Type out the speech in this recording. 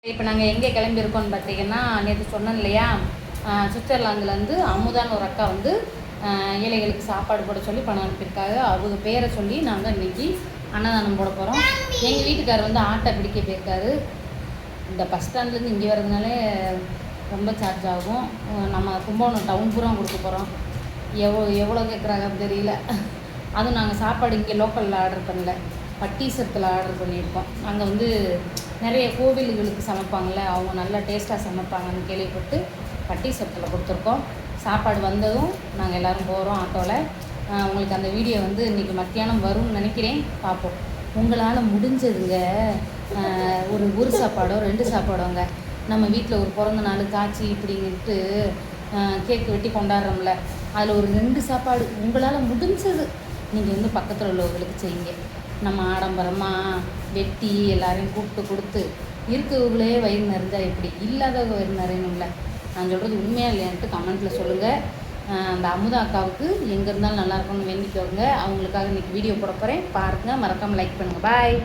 இப்போ நாங்கள் எங்கே கிளம்பியிருக்கோம்னு பார்த்தீங்கன்னா, நேற்று சொன்னேன் இல்லையா, சுவிட்சர்லாந்துலேருந்து அமுதான்னு ஒரு அக்கா வந்து ஏழைகளுக்கு சாப்பாடு போட சொல்லி பணம் அனுப்பியிருக்காங்க. அவங்க பேரை சொல்லி நாங்கள் இன்றைக்கி அன்னதானம் போட போகிறோம். எங்கள் வீட்டுக்காரர் வந்து ஆட்டை பிடிக்க போயிருக்காரு. இந்த பஸ் ஸ்டாண்ட்லேருந்து இங்கே வரதுனாலே ரொம்ப சார்ஜ் ஆகும். நம்ம கும்பகோணம் டவுன் பூரா கொடுக்க போகிறோம். எவ்வளோ கேட்குறாங்கன்னு தெரியல. அதுவும் நாங்கள் சாப்பாடு இங்கே லோக்கலில் ஆர்டர் பண்ணல, பட்டீசத்தில் ஆர்டர் பண்ணியிருக்கோம். அங்கே வந்து நிறைய கோவில்களுக்கு சமைப்பாங்கள்ல, அவங்க நல்லா டேஸ்ட்டாக சமைப்பாங்கன்னு கேள்விப்பட்டு பட்டீசத்தில் கொடுத்துருக்கோம். சாப்பாடு வந்ததும் நாங்கள் எல்லோரும் போகிறோம் ஆட்டோவில். உங்களுக்கு அந்த வீடியோ வந்து இன்றைக்கி மத்தியானம் வரும்னு நினைக்கிறேன், பார்ப்போம். உங்களால் முடிஞ்சதுங்க ஒரு சாப்பாடோ 2 சாப்பாடோங்க. நம்ம வீட்டில் ஒரு பிறந்த நாள் காய்ச்சி இப்படிங்கிட்டு கேக்கு வெட்டி கொண்டாடுறோம்ல, அதில் ஒரு 2 சாப்பாடு உங்களால் முடிஞ்சது நீங்கள் வந்து பக்கத்தில் உள்ளவர்களுக்கு செய்யுங்க. நம்ம ஆடம்பரமாக வெட்டி எல்லாரையும் கூப்பிட்டு கொடுத்து இருக்கிறவங்களே வயிறு நிறைஞ்சா எப்படி, இல்லாதவங்க வயிறு நிறையணும்ல. நான் சொல்கிறது உண்மையாக இல்லையான்ட்டு கமெண்ட்டில் சொல்லுங்கள். அந்த அமுதா அக்காவுக்கு எங்கே இருந்தாலும் நல்லாயிருக்கும்னு வேண்டிக்கோங்க. அவங்களுக்காக இன்றைக்கி வீடியோ போட போகிறேன், பாருங்கள். மறக்காமல் லைக் பண்ணுங்கள். பாய்.